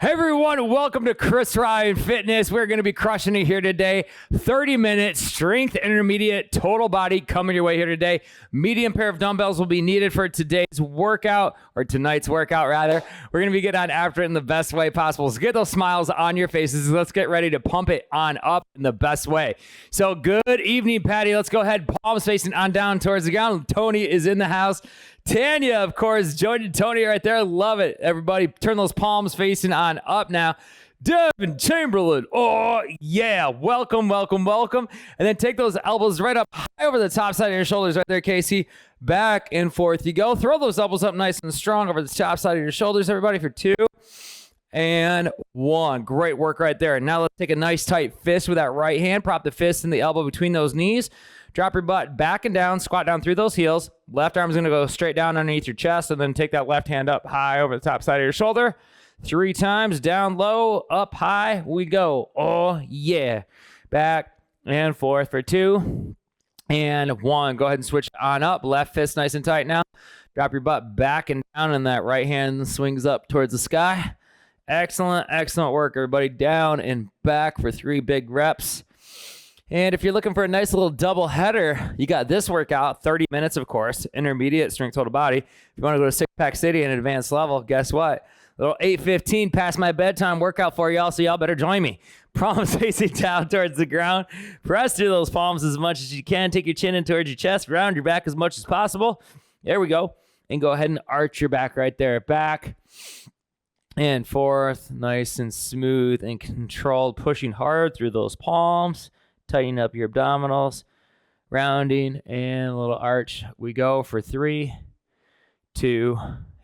Hey everyone, welcome to Chris Ryan Fitness. We're going to be crushing it here today. 30-minute strength intermediate total body coming your way here today. Medium pair of dumbbells will be needed for today's workout, or tonight's workout rather. We're going to be getting on after it in the best way possible. So get those smiles on your faces. Let's get ready to pump it on up in the best way. So good evening, Patty. Let's go ahead, palms facing on down towards the ground. Tony is in the house. Tanya, of course, joined Tony right there. Love it. Everybody, turn those palms facing on up now. Devin Chamberlain. Oh, yeah. Welcome, welcome, welcome. And then take those elbows right up high over the top side of your shoulders right there, Casey. Back and forth you go. Throw those elbows up nice and strong over the top side of your shoulders, everybody, for 2 and 1. Great work right there. Now let's take a nice tight fist with that right hand. Prop the fist and the elbow between those knees. Drop your butt back and down, squat down through those heels. Left arm is going to go straight down underneath your chest, and then take that left hand up high over the top side of your shoulder. 3 times, down low, up high, we go. Oh, yeah. Back and forth for 2 and 1. Go ahead and switch on up. Left fist nice and tight now. Drop your butt back and down, and that right hand swings up towards the sky. Excellent, excellent work, everybody. Down and back for 3 big reps. And if you're looking for a nice little double header, you got this workout, 30 minutes, of course, intermediate strength total body. If you want to go to Six Pack City and advanced level, guess what? Little 8:15 past my bedtime workout for y'all, so y'all better join me. Palms facing down towards the ground. Press through those palms as much as you can. Take your chin in towards your chest. Round your back as much as possible. There we go. And go ahead and arch your back right there. Back and forth. Nice and smooth and controlled. Pushing hard through those palms. Tighten up your abdominals, rounding, and a little arch. We go for 3, 2,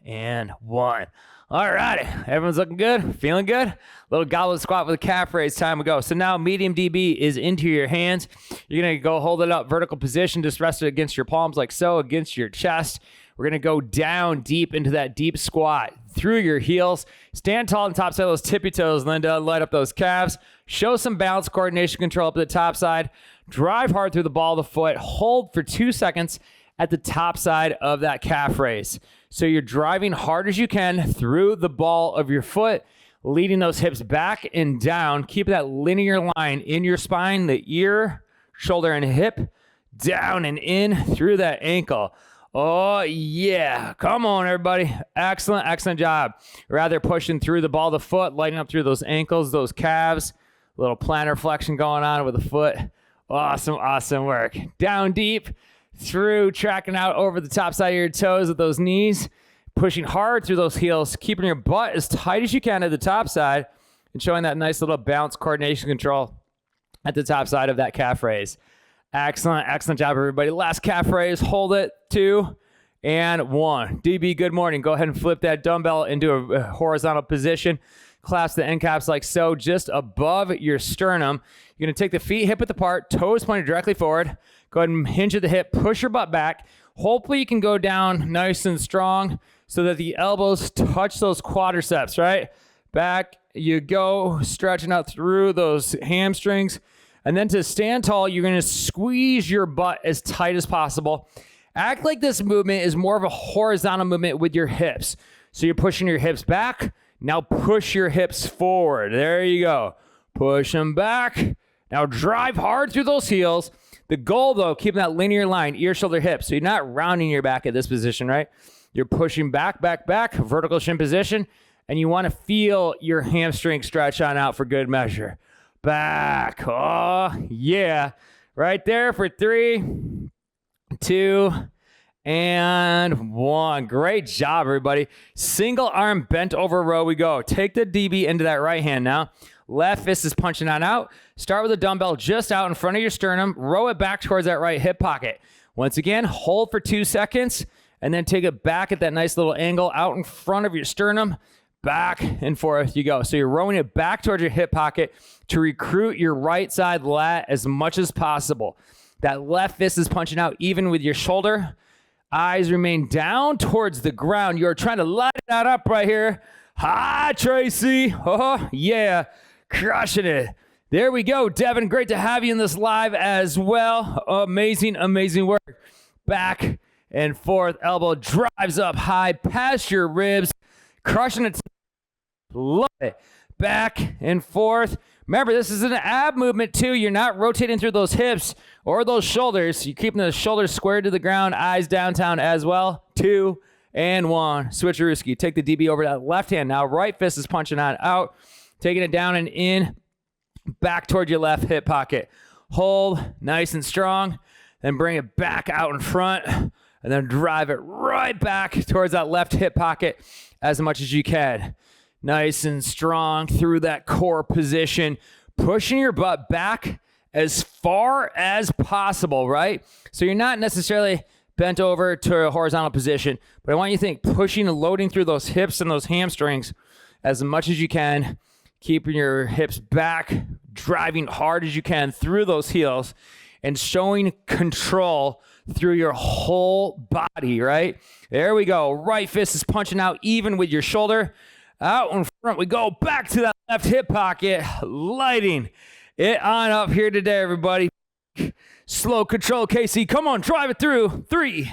and 1. All righty. Everyone's looking good? Feeling good? Little goblet squat with a calf raise. Time to go. So now medium DB is into your hands. You're going to go hold it up, vertical position. Just rest it against your palms like so, against your chest. We're going to go down deep into that deep squat through your heels. Stand tall on the top side of those tippy toes, Linda. Light up those calves. Show some balance, coordination, control up at the top side. Drive hard through the ball of the foot. Hold for 2 seconds at the top side of that calf raise. So you're driving hard as you can through the ball of your foot, leading those hips back and down. Keep that linear line in your spine, the ear, shoulder, and hip, down and in through that ankle. Oh, yeah. Come on, everybody. Excellent, excellent job. Rather pushing through the ball of the foot, lighting up through those ankles, those calves. A little plantar flexion going on with the foot. Awesome, awesome work. Down deep, through, tracking out over the top side of your toes with those knees. Pushing hard through those heels, keeping your butt as tight as you can at the top side, and showing that nice little bounce, coordination, control at the top side of that calf raise. Excellent, excellent job, everybody. Last calf raise. Hold it. 2 and 1. DB, good morning. Go ahead and flip that dumbbell into a horizontal position. Clasp the end caps like so, just above your sternum. You're going to take the feet hip width apart, toes pointed directly forward. Go ahead and hinge at the hip, push your butt back. Hopefully you can go down nice and strong so that the elbows touch those quadriceps, right? Back you go, stretching out through those hamstrings. And then to stand tall, you're going to squeeze your butt as tight as possible. Act like this movement is more of a horizontal movement with your hips. So you're pushing your hips back. Now push your hips forward. There you go. Push them back. Now drive hard through those heels. The goal, though, keeping that linear line, ear, shoulder, hip. So you're not rounding your back at this position, right? You're pushing back, back, back, vertical shin position. And you want to feel your hamstring stretch on out for good measure. Back. Oh, yeah. Right there for 3, 2, and 1. Great job, everybody. Single arm bent over row we go. Take the DB into that right hand now. Left fist is punching on out. Start with a dumbbell just out in front of your sternum. Row it back towards that right hip pocket. Once again, hold for 2 seconds, and then take it back at that nice little angle out in front of your sternum. Back and forth you go. So you're rowing it back towards your hip pocket to recruit your right side lat as much as possible. That left fist is punching out even with your shoulder. Eyes remain down towards the ground. You're trying to light that up right here. Hi, Tracy. Oh, yeah. Crushing it. There we go. Devin, great to have you in this live as well. Amazing, amazing work. Back and forth. Elbow drives up high past your ribs. Crushing it. Love it. Back and forth. Remember, this is an ab movement too. You're not rotating through those hips or those shoulders. You're keeping the shoulders squared to the ground, eyes downtown as well. 2 and 1. Switcherooski. Take the DB over to that left hand. Now right fist is punching on out. Taking it down and in. Back toward your left hip pocket. Hold nice and strong. Then bring it back out in front. And then drive it right back towards that left hip pocket as much as you can. Nice and strong through that core position. Pushing your butt back as far as possible, right? So you're not necessarily bent over to a horizontal position, but I want you to think pushing and loading through those hips and those hamstrings as much as you can. Keeping your hips back, driving hard as you can through those heels, and showing control through your whole body, right? There we go. Right fist is punching out even with your shoulder. Out in front we go. Back to that left hip pocket. Lighting it on up here today, everybody. Slow control, Casey. Come on, drive it through. 3,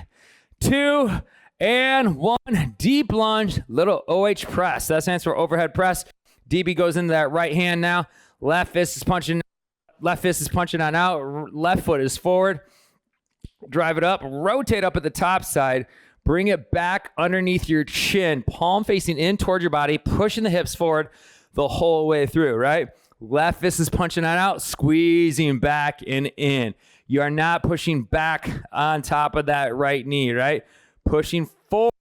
2, and 1. Deep lunge, little OH press. That stands for overhead press. DB goes into that right hand now. Left fist is punching on out. Left foot is forward. Drive it up. Rotate up at the top side. Bring it back underneath your chin. Palm facing in toward your body. Pushing the hips forward the whole way through, right? Left fist is punching on out. Squeezing back and in. You are not pushing back on top of that right knee, right? Pushing forward.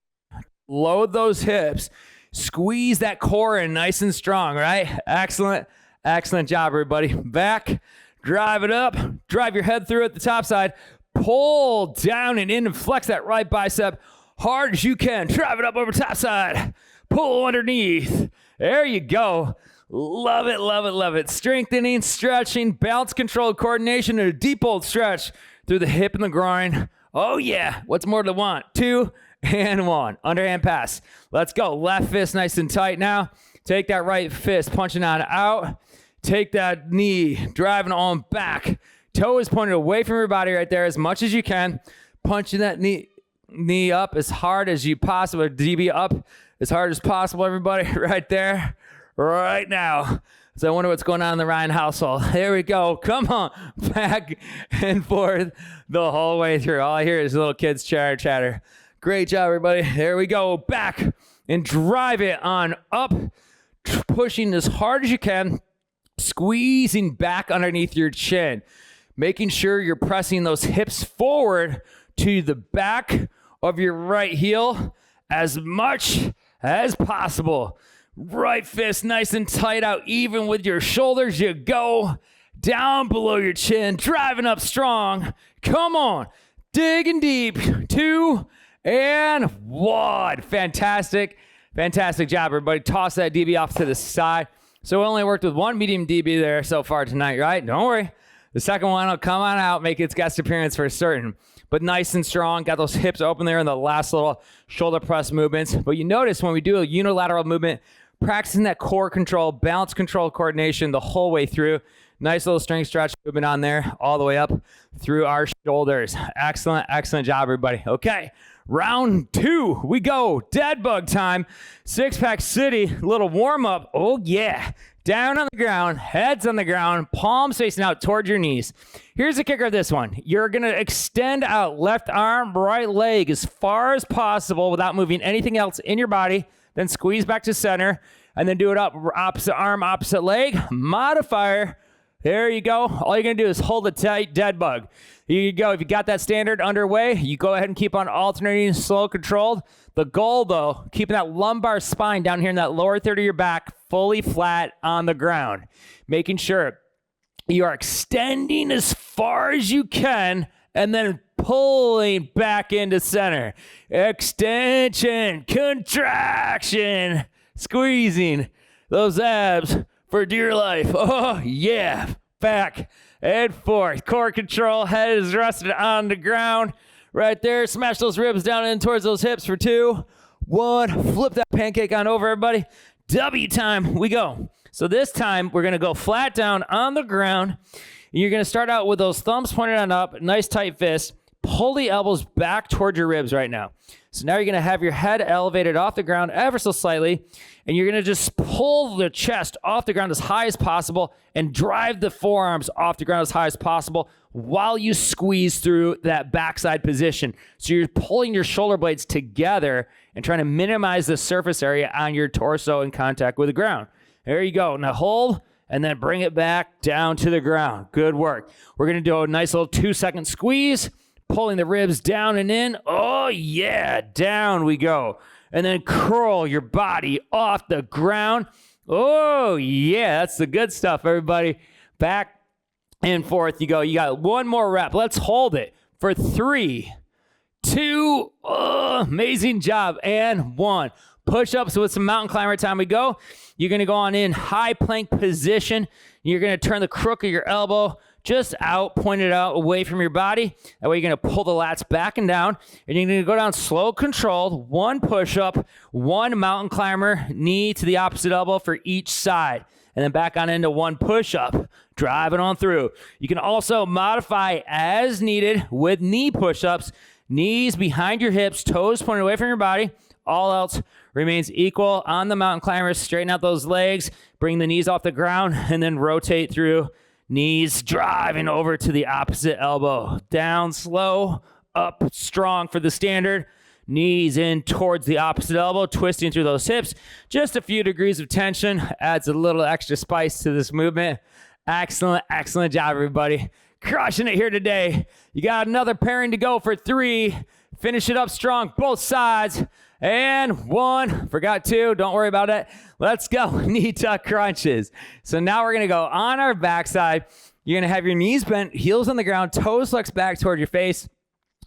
Load those hips. Squeeze that core in nice and strong, right? Excellent. Excellent job, everybody. Back, drive it up, drive your head through at the top side, pull down and in and flex that right bicep hard as you can. Drive it up over top side, pull underneath. There you go. Love it, love it, love it. Strengthening, stretching, balance control, coordination, and a deep old stretch through the hip and the groin. Oh yeah, what's more to want? 2 and 1. Underhand pass. Let's go. Left fist nice and tight now. Take that right fist, punching on out. Take that knee, driving on back. Toe is pointed away from your body right there as much as you can. Punching that knee up as hard as you possibly, DB up as hard as possible, everybody, right there, right now. So I wonder what's going on in the Ryan household. There we go. Come on. Back and forth the whole way through. All I hear is little kids chatter. Great job, everybody. There we go. Back and drive it on up. Pushing as hard as you can. Squeezing back underneath your chin. Making sure you're pressing those hips forward to the back of your right heel as much as possible. Right fist nice and tight out even with your shoulders. You go down below your chin. Driving up strong. Come on. Digging deep. 2 and 1. Fantastic. Fantastic job, everybody. Toss that DB off to the side. So we only worked with one medium DB there so far tonight, right? Don't worry. The second one will come on out, make its guest appearance for certain. But nice and strong. Got those hips open there in the last little shoulder press movements. But you notice when we do a unilateral movement, practicing that core control, balance control, coordination the whole way through. Nice little strength stretch movement on there all the way up through our shoulders. Excellent, excellent job, everybody. Okay. Round 2, we go. Dead bug time. Six-pack city, little warm-up. Oh, yeah. Down on the ground, heads on the ground, palms facing out towards your knees. Here's the kicker of this one. You're going to extend out left arm, right leg as far as possible without moving anything else in your body. Then squeeze back to center, and then do it up. Opposite arm, opposite leg. Modifier. There you go. All you're going to do is hold a tight dead bug. Here you go. If you got that standard underway, you go ahead and keep on alternating, slow, controlled. The goal, though, keeping that lumbar spine down here in that lower third of your back fully flat on the ground. Making sure you are extending as far as you can and then pulling back into center. Extension, contraction, squeezing those abs for dear life. Oh, yeah. Back and forth. Core control. Head is rested on the ground. Right there. Smash those ribs down in towards those hips for 2, 1. Flip that pancake on over, everybody. W time. We go. So this time, we're going to go flat down on the ground. You're going to start out with those thumbs pointed on up. Nice tight fist. pull the elbows back towards your ribs right now. So now you're going to have your head elevated off the ground ever so slightly, and you're going to just pull the chest off the ground as high as possible and drive the forearms off the ground as high as possible while you squeeze through that backside position. So you're pulling your shoulder blades together and trying to minimize the surface area on your torso in contact with the ground. There you go. Now hold, and then bring it back down to the ground. Good work. We're going to do a nice little 2-second squeeze, pulling the ribs down and in. Oh, yeah. Down we go. And then curl your body off the ground. Oh, yeah. That's the good stuff, everybody. Back and forth you go. You got one more rep. Let's hold it for 3, 2, amazing job, and 1. Push-ups with some mountain climber time we go. You're going to go on in high plank position. You're going to turn the crook of your elbow just out, point it out away from your body. That way you're going to pull the lats back and down. And you're going to go down slow, controlled. 1 push-up, 1 mountain climber, knee to the opposite elbow for each side. And then back on into 1 push-up, driving on through. You can also modify as needed with knee push-ups. Knees behind your hips, toes pointed away from your body. All else remains equal on the mountain climbers. Straighten out those legs, bring the knees off the ground, and then rotate through. Knees driving over to the opposite elbow. Down slow, up strong for the standard. Knees in towards the opposite elbow, twisting through those hips. Just a few degrees of tension adds a little extra spice to this movement. Excellent, excellent job, everybody. Crushing it here today. You got another pairing to go for 3. Finish it up strong, both sides. And 1, forgot 2, don't worry about it. Let's go, knee tuck crunches. So now we're gonna go on our backside. You're gonna have your knees bent, heels on the ground, toes flexed back toward your face,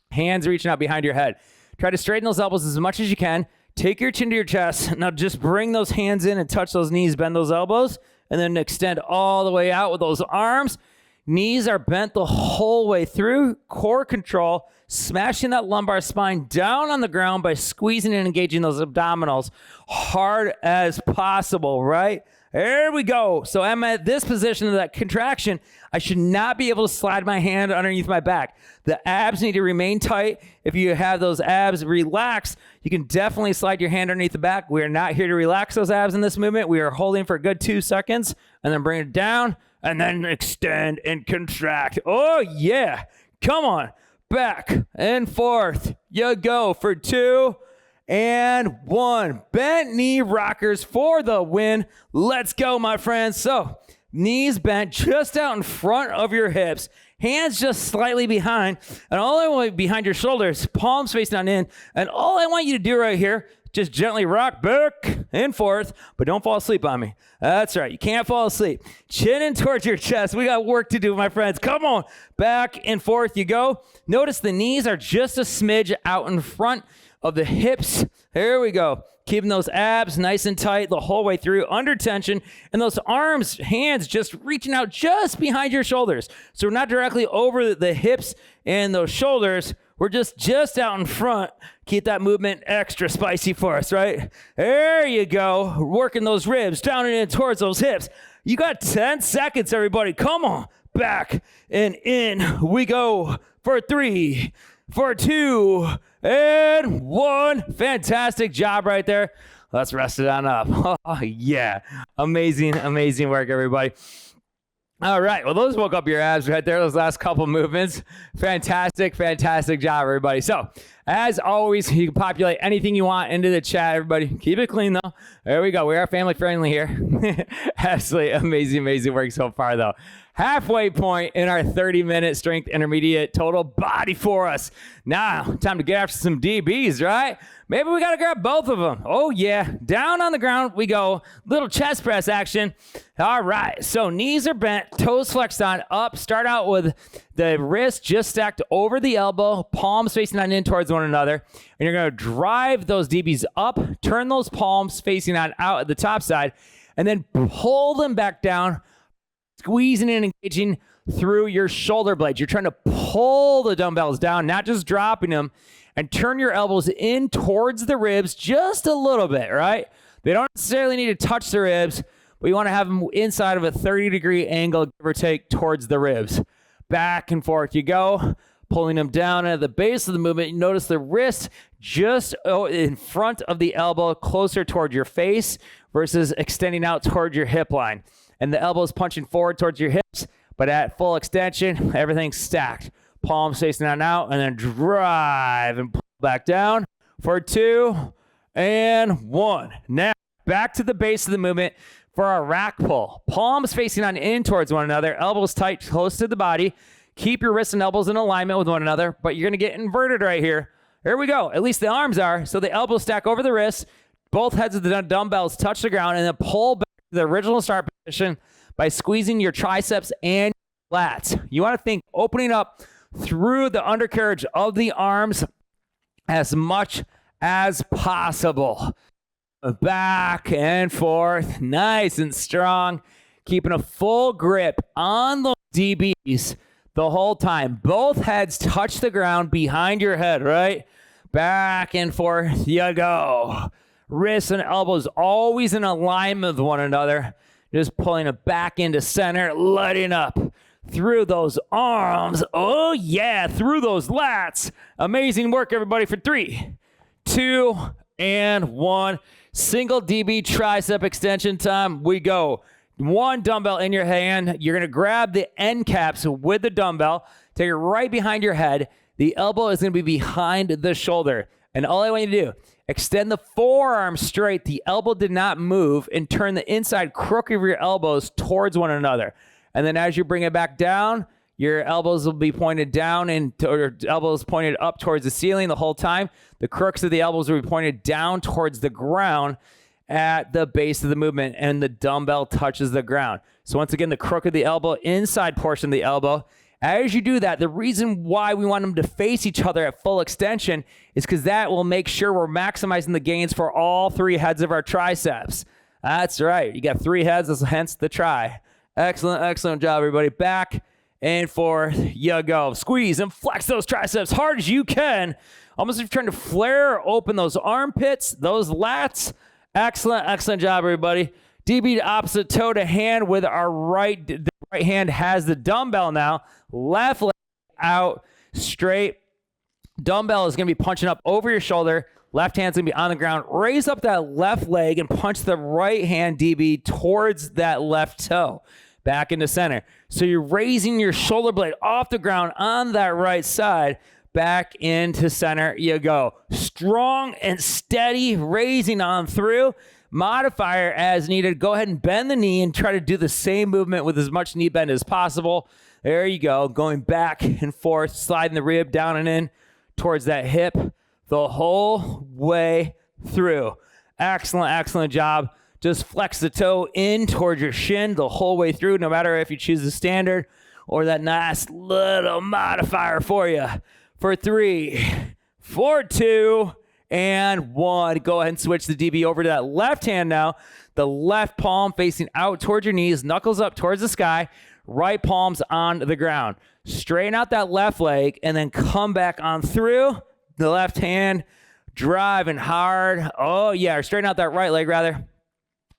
hands reaching out behind your head. Try to straighten those elbows as much as you can. Take your chin to your chest. Now just bring those hands in and touch those knees, bend those elbows, and then extend all the way out with those arms. Knees are bent the whole way through. Core control, smashing that lumbar spine down on the ground by squeezing and engaging those abdominals hard as possible, right? There we go. So I'm at this position of that contraction. I should not be able to slide my hand underneath my back. The abs need to remain tight. If you have those abs relaxed, you can definitely slide your hand underneath the back. We are not here to relax those abs in this movement. We are holding for a good 2 seconds and then bring it down and then extend and contract. Oh, yeah. Come on. Back and forth. You go for 2 and 1. Bent knee rockers for the win. Let's go, my friends. So knees bent just out in front of your hips. Hands just slightly behind. And all I want behind your shoulders, palms facing on in. And all I want you to do right here, just gently rock back and forth, but don't fall asleep on me. That's right. You can't fall asleep. Chin in towards your chest. We got work to do, my friends. Come on. Back and forth you go. Notice the knees are just a smidge out in front of the hips. Here we go. Keeping those abs nice and tight the whole way through, under tension, and those arms, hands just reaching out just behind your shoulders. So we're not directly over the hips and those shoulders. We're just out in front. Keep that movement extra spicy for us, right? There you go. Working those ribs down and in towards those hips. You got 10 seconds, everybody. Come on. Back and in we go for 3, for 2, and 1. Fantastic job right there. Let's rest it on up. Oh, yeah. Amazing, amazing work, everybody. All right. Well, those woke up your abs right there, those last couple movements. Fantastic, fantastic job, everybody. So, as always, you can populate anything you want into the chat, everybody. Keep it clean, though. There we go. We are family friendly here. Absolutely amazing, amazing work so far, though. Halfway point in our 30-minute strength intermediate total body for us. Now, time to get after some DBs, right? Maybe we got to grab both of them. Oh, yeah. Down on the ground we go. Little chest press action. All right. So knees are bent, toes flexed on, up. Start out with the wrist just stacked over the elbow, palms facing on in towards one another. And you're going to drive those DBs up, turn those palms facing on out at the top side, and then pull them back down, squeezing and engaging through your shoulder blades. You're trying to pull the dumbbells down, not just dropping them, and turn your elbows in towards the ribs just a little bit, right? They don't necessarily need to touch the ribs, but you want to have them inside of a 30-degree angle, give or take, towards the ribs. Back and forth you go. pulling them down at the base of the movement. You notice the wrist just in front of the elbow, closer toward your face versus extending out toward your hip line. And the elbow is punching forward towards your hips, but at full extension, everything's stacked. Palms facing on out, and then drive and pull back down for 2 and 1. Now, back to the base of the movement for our rack pull. Palms facing on in towards one another, elbows tight, close to the body. Keep your wrists and elbows in alignment with one another, but you're going to get inverted right here. Here we go. At least the arms are. So the elbows stack over the wrists. Both heads of the dumbbells touch the ground, and then pull back to the original start position by squeezing your triceps and lats. You want to think opening up through the undercarriage of the arms as much as possible. Back and forth, nice and strong, keeping a full grip on the DBs the whole time. Both heads touch the ground behind your head, right? Back and forth you go. Wrists and elbows always in alignment with one another. Just pulling it back into center, lighting up through those arms. Oh yeah, through those lats. Amazing work, everybody, for 3, 2, and 1. Single DB tricep extension time. We go. 1 dumbbell in your hand. You're going to grab the end caps with the dumbbell. Take it right behind your head. The elbow is going to be behind the shoulder. And all I want you to do, extend the forearm straight. The elbow did not move, and turn the inside crook of your elbows towards one another. And then as you bring it back down, your elbows will be pointed down and or elbows pointed up towards the ceiling the whole time. The crooks of the elbows will be pointed down towards the ground at the base of the movement, and the dumbbell touches the ground. So once again, the crook of the elbow, inside portion of the elbow. As you do that, the reason why we want them to face each other at full extension is because that will make sure we're maximizing the gains for all 3 heads of our triceps. That's right. You got 3 heads, hence the tri. Excellent, excellent job, everybody. Back and forth you go. Squeeze and flex those triceps hard as you can. Almost if you're trying to flare open those armpits, those lats. Excellent, excellent job, everybody. DB to opposite toe to hand with our right. The right hand has the dumbbell now. Left leg out straight. Dumbbell is going to be punching up over your shoulder. Left hand's going to be on the ground. Raise up that left leg and punch the right hand DB towards that left toe. Back into center. So you're raising your shoulder blade off the ground on that right side. Back into center you go. Strong and steady, raising on through. Modifier as needed. Go ahead and bend the knee and try to do the same movement with as much knee bend as possible. There you go. Going back and forth, sliding the rib down and in towards that hip the whole way through. Excellent, excellent job. Just flex the toe in towards your shin the whole way through, no matter if you choose the standard or that nice little modifier for you. For 3, 4, 2, and 1. Go ahead and switch the DB over to that left hand now. The left palm facing out towards your knees, knuckles up towards the sky, right palms on the ground. Straighten out that left leg and then come back on through the left hand, driving hard. Oh yeah, straighten out that right leg rather,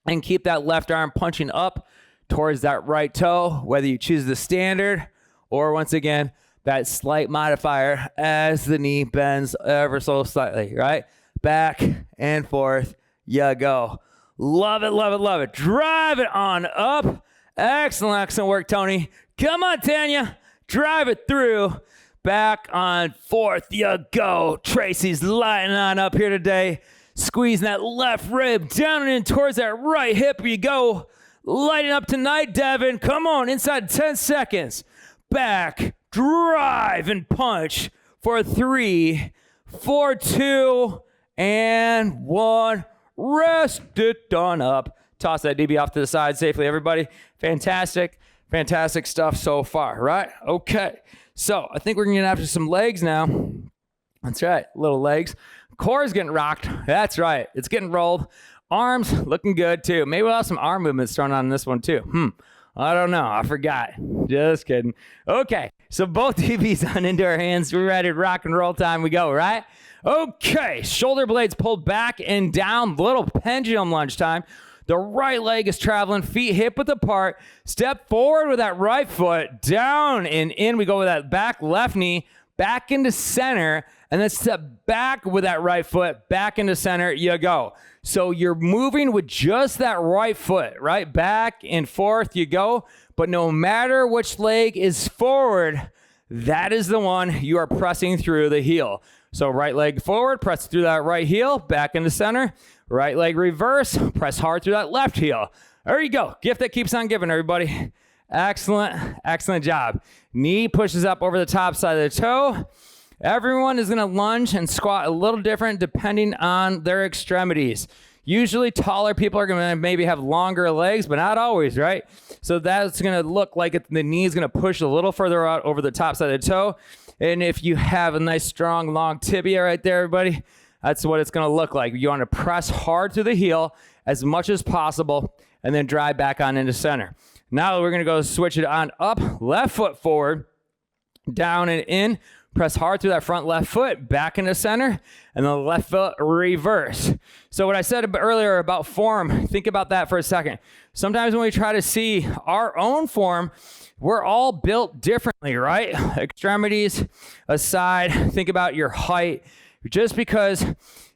and keep that left arm punching up towards that right toe, whether you choose the standard or once again, that slight modifier as the knee bends ever so slightly, right? Back and forth you go. Love it, love it, love it. Drive it on up. Excellent, excellent work, Tony. Come on, Tanya. Drive it through. Back on forth you go. Tracy's lighting on up here today. Squeezing that left rib down and in towards that right hip you go. Lighting up tonight, Devin. Come on, inside 10 seconds. Back. Drive and punch for 3, 4, 2, and 1. Rest it on up. Toss that DB off to the side safely, everybody. Fantastic, fantastic stuff so far, right? Okay, so I think we're going to get after some legs now. That's right, little legs. Core is getting rocked. That's right, it's getting rolled. Arms looking good too. Maybe we'll have some arm movements thrown on this one too. I don't know. I forgot. Just kidding. Okay. So both DBs on into our hands. We're ready to rock and roll time. We go, right? Okay. Shoulder blades pulled back and down. Little pendulum lunge time. The right leg is traveling. Feet hip width apart. Step forward with that right foot. Down and in. We go with that back left knee. back into center, and then step back with that right foot, back into center, you go. So you're moving with just that right foot, right? Back and forth you go, but no matter which leg is forward, that is the one you are pressing through the heel. So right leg forward, press through that right heel, back into center. Right leg reverse, press hard through that left heel. There you go. Gift that keeps on giving, everybody. Excellent, excellent job. Knee pushes up over the top side of the toe. Everyone is going to lunge and squat a little different depending on their extremities. Usually taller people are going to maybe have longer legs, but not always, right? So that's going to look like the knee is going to push a little further out over the top side of the toe. And if you have a nice, strong, long tibia right there, everybody, that's what it's going to look like. You want to press hard through the heel as much as possible and then drive back on into center. Now we're going to go switch it on up, left foot forward, down and in. Press hard through that front left foot, back into center, and the left foot reverse. So what I said earlier about form, think about that for a second. Sometimes when we try to see our own form, we're all built differently, right? Extremities aside, think about your height. Just because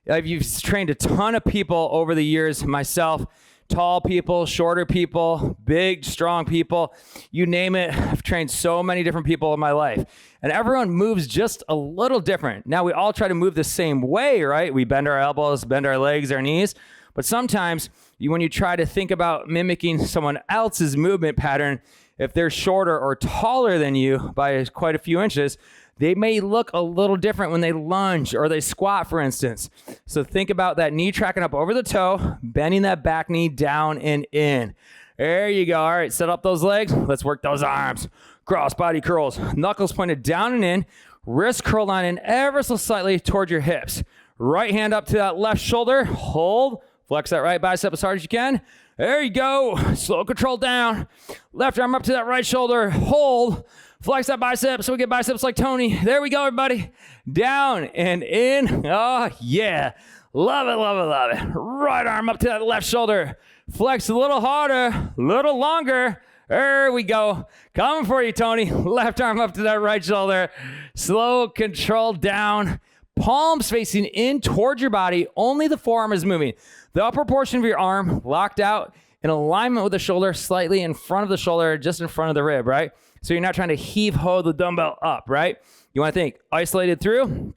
you've trained a ton of people over the years, myself, tall people, shorter people, big, strong people, you name it. I've trained so many different people in my life. And everyone moves just a little different. Now, we all try to move the same way, right? We bend our elbows, bend our legs, our knees. But sometimes when you try to think about mimicking someone else's movement pattern, if they're shorter or taller than you by quite a few inches, they may look a little different when they lunge or they squat, for instance. So think about that knee tracking up over the toe, bending that back knee down and in. There you go. All right, set up those legs. Let's work those arms. Cross body curls. Knuckles pointed down and in. Wrist curled on in ever so slightly toward your hips. Right hand up to that left shoulder. Hold. Flex that right bicep as hard as you can. There you go. Slow control down. Left arm up to that right shoulder. Hold. Flex that bicep so we get biceps like Tony. There we go, everybody. Down and in. Oh, yeah. Love it, love it, love it. Right arm up to that left shoulder. Flex a little harder, a little longer. There we go. Coming for you, Tony. Left arm up to that right shoulder. Slow control down. Palms facing in towards your body. Only the forearm is moving. The upper portion of your arm locked out in alignment with the shoulder, slightly in front of the shoulder, just in front of the rib, right? So you're not trying to heave-ho the dumbbell up, right? You want to think isolated through,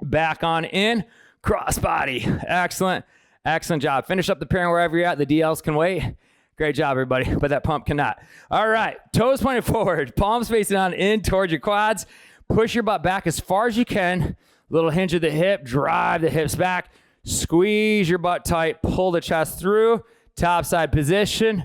back on in, cross body. Excellent, excellent job. Finish up the pairing wherever you're at. The DLs can wait. Great job, everybody, but that pump cannot. All right, toes pointed forward, palms facing on in towards your quads. Push your butt back as far as you can. Little hinge of the hip, drive the hips back. Squeeze your butt tight, pull the chest through, top side position.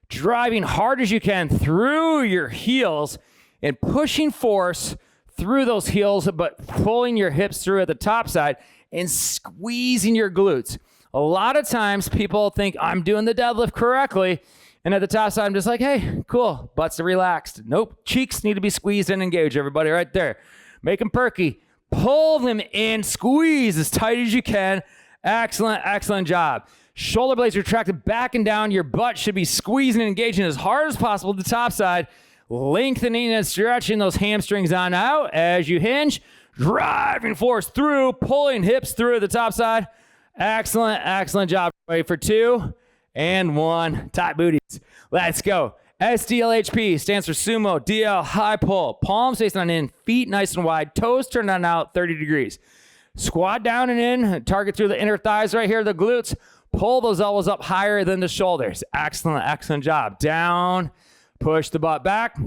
Driving hard as you can through your heels and pushing force through those heels, but pulling your hips through at the top side and squeezing your glutes. A lot of times people think I'm doing the deadlift correctly, and at the top side I'm just like, hey, cool, butts are relaxed. Nope, cheeks need to be squeezed and engaged, everybody, right there. Make them perky. Pull them in, squeeze as tight as you can. Excellent, excellent job. Shoulder blades retracted back and down. Your butt should be squeezing and engaging as hard as possible to the top side. Lengthening and stretching those hamstrings on out as you hinge. Driving force through, pulling hips through the top side. Excellent, excellent job. Ready for 2 and 1. Tight booties. Let's go. SDLHP stands for sumo, DL, high pull. Palms facing on in, feet nice and wide, toes turned on out 30 degrees. Squat down and in, target through the inner thighs right here, the glutes. Pull those elbows up higher than the shoulders. Excellent, excellent job. Down, push the butt back.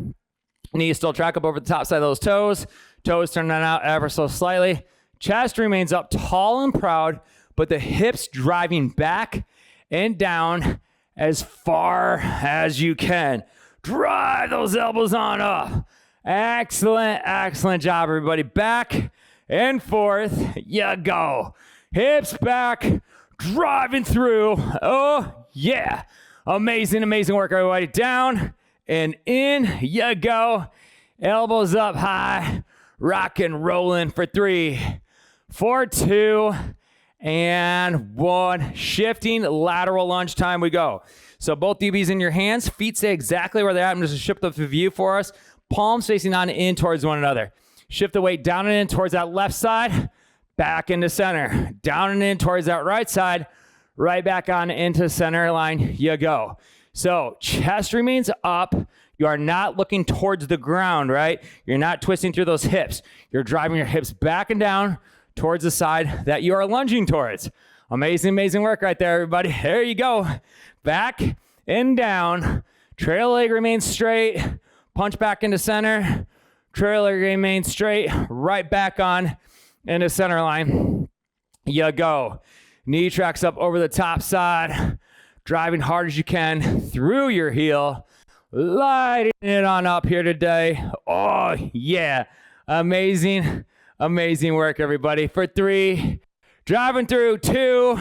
Knees still track up over the top side of those toes. Toes turn on out ever so slightly. Chest remains up tall and proud, but the hips driving back and down as far as you can. Drive those elbows on up. Excellent, excellent job, everybody. Back and forth. You go. Hips back. Driving through. Oh, yeah. Amazing, amazing work, everybody. Down and in you go. Elbows up high. Rock and rolling for 3, 4, 2, and 1. Shifting lateral lunge time we go. So both DBs in your hands. Feet stay exactly where they're at. I'm just going to shift up the view for us. Palms facing on in towards one another. Shift the weight down and in towards that left side, back into center. Down and in towards that right side, right back on into center line you go. So chest remains up. You are not looking towards the ground, right? You're not twisting through those hips. You're driving your hips back and down towards the side that you are lunging towards. Amazing, amazing work right there, everybody. There you go. Back and down. Trail leg remains straight. Punch back into center. Trail leg remains straight. Right back on into center line. You go. Knee tracks up over the top side. Driving hard as you can through your heel. Lighting it on up here today. Oh, yeah. Amazing, amazing work, everybody. For 3, driving through 2,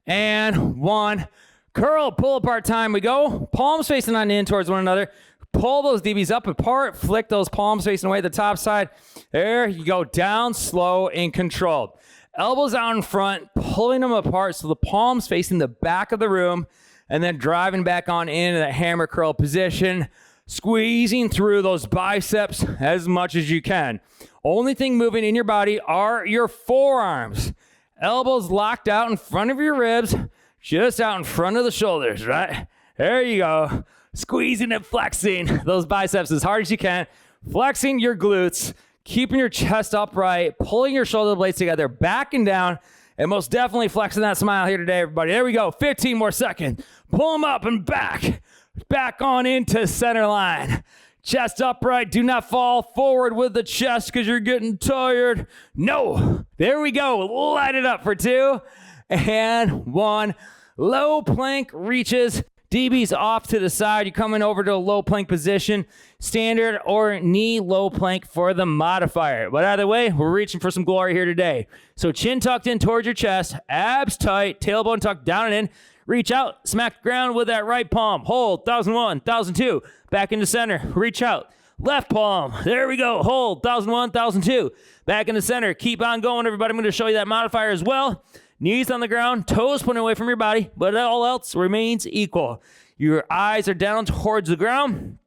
and 1. Curl, pull apart time. We go. Palms facing on in towards one another. Pull those DBs up apart. Flick those palms facing away to the top side. There you go. Down, slow, and controlled. Elbows out in front, pulling them apart so the palms facing the back of the room, and then driving back on into that hammer curl position, squeezing through those biceps as much as you can. Only thing moving in your body are your forearms. Elbows locked out in front of your ribs, just out in front of the shoulders, right? There you go. Squeezing and flexing those biceps as hard as you can. Flexing your glutes, keeping your chest upright, pulling your shoulder blades together, back and down, and most definitely flexing that smile here today, everybody. There we go. 15 more seconds. Pull them up and back. Back on into center line. Chest upright. Do not fall forward with the chest because you're getting tired. No. There we go. Light it up for 2 and 1. Low plank reaches. DB's off to the side. You're coming over to a low plank position. Standard or knee low plank for the modifier. But either way, we're reaching for some glory here today. So chin tucked in towards your chest. Abs tight. Tailbone tucked down and in. Reach out. Smack the ground with that right palm. Hold. 1001, 1002. Back into center. Reach out. Left palm. There we go. Hold. 1001, 1002. Back in the center. Keep on going, everybody. I'm going to show you that modifier as well. Knees on the ground, toes pointing away from your body, but all else remains equal. Your eyes are down towards the ground.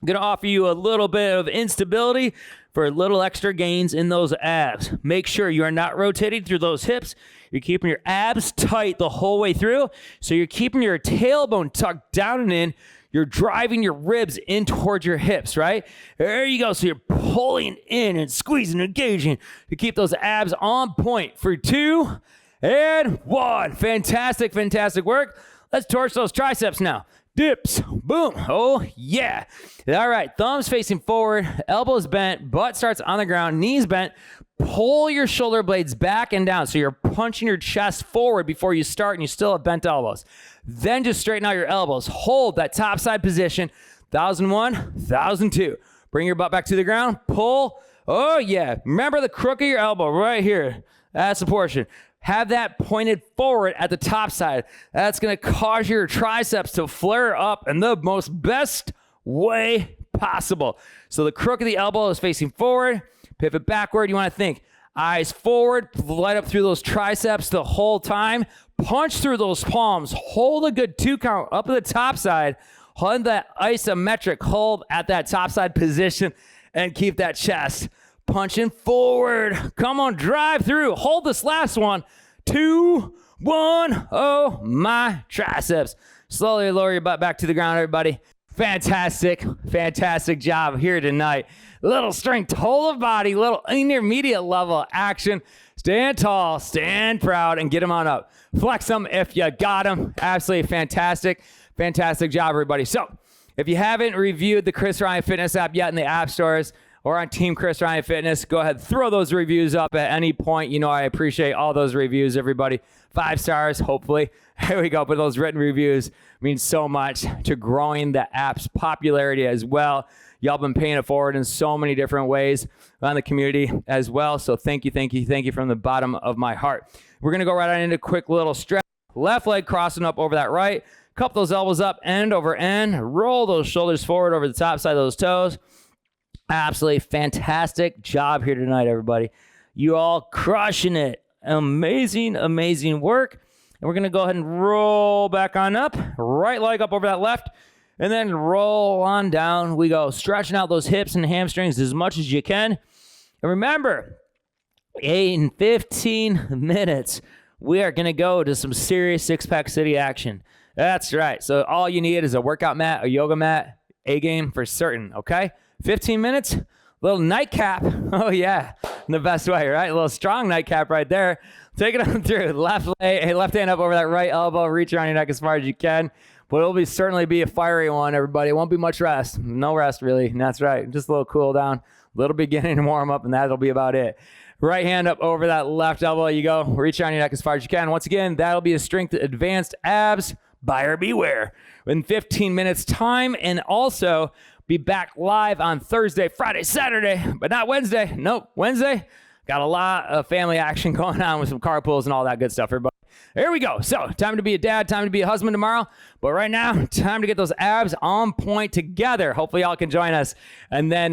I'm going to offer you a little bit of instability for a little extra gains in those abs. Make sure you are not rotating through those hips. You're keeping your abs tight the whole way through. So you're keeping your tailbone tucked down and in. You're driving your ribs in towards your hips, right? There you go. So you're pulling in and squeezing, engaging to keep those abs on point for 2 and 1. Fantastic, fantastic work. Let's torch those triceps now. Dips. Boom. Oh, yeah. All right. Thumbs facing forward. Elbows bent. Butt starts on the ground. Knees bent. Pull your shoulder blades back and down. So you're punching your chest forward before you start, and you still have bent elbows. Then just straighten out your elbows. Hold that top side position. 1001, 1002. Bring your butt back to the ground. Pull. Oh, yeah. Remember the crook of your elbow right here. That's the portion. Have that pointed forward at the top side. That's going to cause your triceps to flare up in the most best way possible. So the crook of the elbow is facing forward. Pivot backward. You want to think eyes forward. Light up through those triceps the whole time. Punch through those palms. Hold a good 2 count up at the top side. Hold that isometric hold at that top side position and keep that chest punching forward. Come on, drive through. Hold this last one. 2, 1. Oh, my triceps. Slowly lower your butt back to the ground, everybody. Fantastic, fantastic job here tonight. Little strength, whole of body, little intermediate level action. Stand tall, stand proud, and get them on up. Flex them if you got them. Absolutely fantastic, fantastic job, everybody. So if you haven't reviewed the Chris Ryan Fitness app yet in the app stores, or on Team Chris Ryan Fitness, go ahead, throw those reviews up at any point. You know I appreciate all those reviews, everybody. 5 stars, hopefully. Here we go. But those written reviews mean so much to growing the app's popularity as well. Y'all been paying it forward in so many different ways on the community as well. So thank you, thank you, thank you from the bottom of my heart. We're going to go right on into a quick little stretch. Left leg crossing up over that right. Cup those elbows up, end over end. Roll those shoulders forward over the top side of those toes. Absolutely fantastic job here tonight, everybody. You all crushing it. Amazing, amazing work. And we're going to go ahead and roll back on up. Right leg up over that left. And then roll on down. We go stretching out those hips and hamstrings as much as you can. And remember, in 15 minutes, we are going to go to some serious six-pack city action. That's right. So all you need is a workout mat, a yoga mat, A game for certain, okay? 15 minutes, little nightcap. Oh, yeah, in the best way, right? A little strong nightcap right there. Take it on through. Left hand up over that right elbow. Reach around your neck as far as you can. But it'll certainly be a fiery one, everybody. It won't be much rest. No rest, really. That's right. Just a little cool down, little beginning warm up, and that'll be about it. Right hand up over that left elbow. You go. Reach around your neck as far as you can. Once again, that'll be a strength advanced abs. Buyer beware. In 15 minutes time, and also be back live on Thursday, Friday, Saturday, but not Wednesday. Nope, Wednesday. Got a lot of family action going on with some carpools and all that good stuff, everybody. There we go. So time to be a dad, time to be a husband tomorrow. But right now, time to get those abs on point together. Hopefully y'all can join us. And then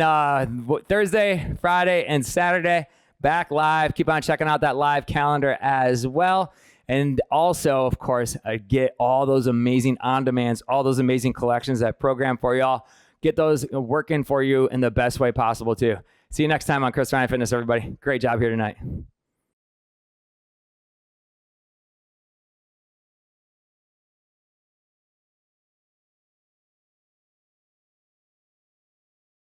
Thursday, Friday, and Saturday, back live. Keep on checking out that live calendar as well. And also, of course, get all those amazing on-demands, all those amazing collections that I program for y'all. Get those working for you in the best way possible, too. See you next time on Chris Ryan Fitness, everybody. Great job here tonight.